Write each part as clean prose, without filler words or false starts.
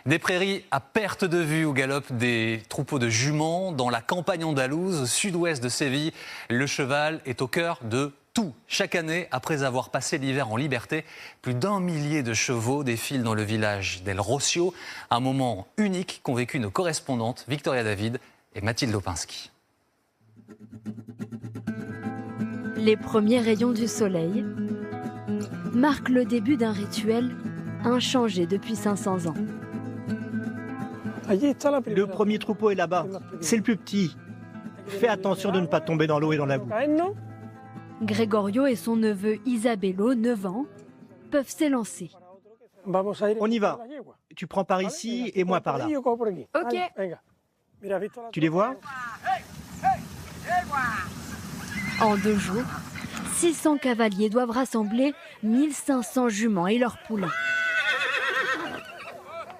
Des prairies à perte de vue où galopent des troupeaux de juments. Dans la campagne andalouse, au sud-ouest de Séville, le cheval est au cœur de tout. Chaque année, après avoir passé l'hiver en liberté, plus d'1 millier de chevaux défilent dans le village d'El Rocio. Un moment unique qu'ont vécu nos correspondantes Victoria David et Mathilde Lopinski. Les premiers rayons du soleil marquent le début d'un rituel inchangé depuis 500 ans. Le premier troupeau est là-bas. C'est le plus petit. Fais attention de ne pas tomber dans l'eau et dans la boue. Gregorio et son neveu Isabello, 9 ans, peuvent s'élancer. On y va. Tu prends par ici et moi par là. Ok. Tu les vois? En 2 jours, 600 cavaliers doivent rassembler 1500 juments et leurs poulains.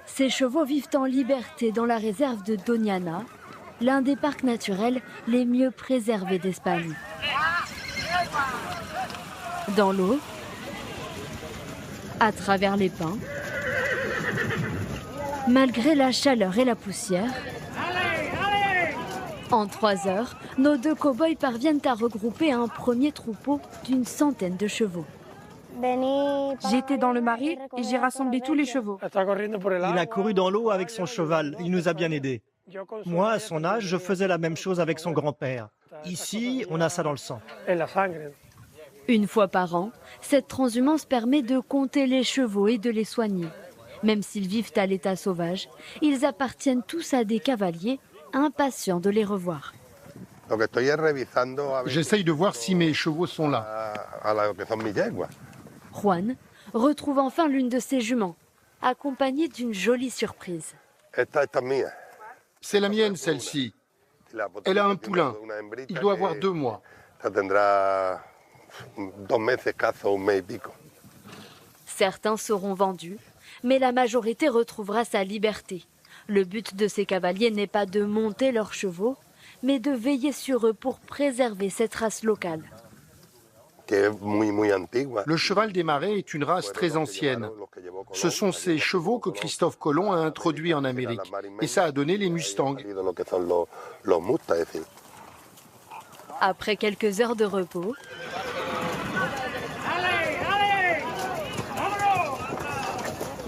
Ces chevaux vivent en liberté dans la réserve de Doñana, l'un des parcs naturels les mieux préservés d'Espagne. Dans l'eau, à travers les pins, malgré la chaleur et la poussière, en 3 heures, nos 2 cow-boys parviennent à regrouper un premier troupeau d'une centaine de chevaux. J'étais dans le marais et j'ai rassemblé tous les chevaux. Il a couru dans l'eau avec son cheval. Il nous a bien aidés. Moi, à son âge, je faisais la même chose avec son grand-père. Ici, on a ça dans le sang. Une fois par an, cette transhumance permet de compter les chevaux et de les soigner. Même s'ils vivent à l'état sauvage, ils appartiennent tous à des cavaliers impatients de les revoir. J'essaye de voir si mes chevaux sont là. Juan retrouve enfin l'une de ses juments, accompagnée d'une jolie surprise. C'est la mienne, celle-ci. Elle a un poulain. Il doit avoir 2 mois. Certains seront vendus, mais la majorité retrouvera sa liberté. Le but de ces cavaliers n'est pas de monter leurs chevaux, mais de veiller sur eux pour préserver cette race locale. Le cheval des marais est une race très ancienne. Ce sont ces chevaux que Christophe Colomb a introduits en Amérique. Et ça a donné les Mustangs. Après quelques heures de repos,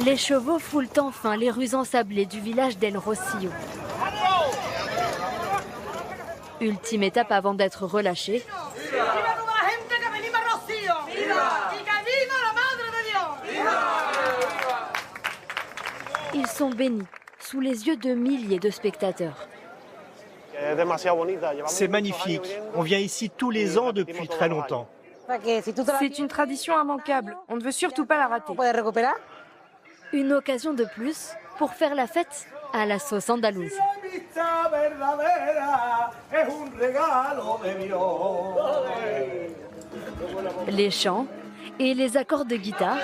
les chevaux foulent enfin les rues ensablées du village d'El Rocio. Ultime étape avant d'être relâchés. Ils sont bénis sous les yeux de milliers de spectateurs. C'est magnifique. On vient ici tous les ans depuis très longtemps. C'est une tradition immanquable. On ne veut surtout pas la rater. Une occasion de plus pour faire la fête à la sauce andalouse. Les chants et les accords de guitare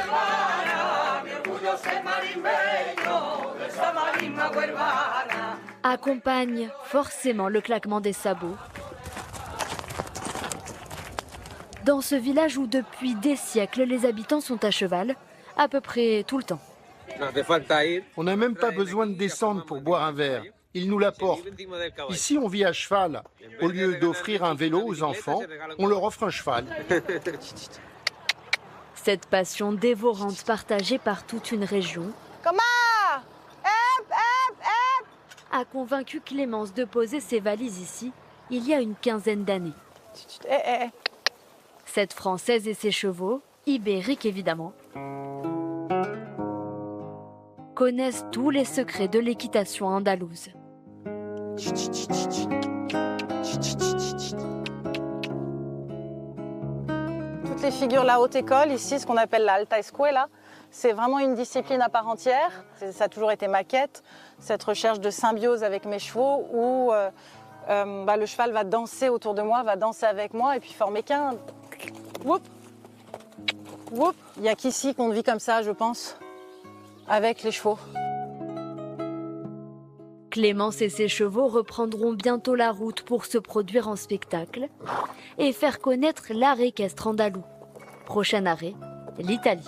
accompagnent forcément le claquement des sabots. Dans ce village où depuis des siècles les habitants sont à cheval, à peu près tout le temps. On n'a même pas besoin de descendre pour boire un verre. Ils nous l'apportent. Ici, on vit à cheval. Au lieu d'offrir un vélo aux enfants, on leur offre un cheval. Cette passion dévorante partagée par toute une région a convaincu Clémence de poser ses valises ici il y a une quinzaine d'années. Cette Française et ses chevaux, ibériques évidemment, connaissent tous les secrets de l'équitation andalouse. Toutes les figures la haute école, ici, ce qu'on appelle la alta escuela, c'est vraiment une discipline à part entière. Ça a toujours été ma quête, cette recherche de symbiose avec mes chevaux où le cheval va danser autour de moi, va danser avec moi et puis former qu'un... Whoop. Whoop. Il n'y a qu'ici qu'on vit comme ça, je pense, avec les chevaux. Clémence et ses chevaux reprendront bientôt la route pour se produire en spectacle et faire connaître l'art équestre andalou. Prochain arrêt, l'Italie.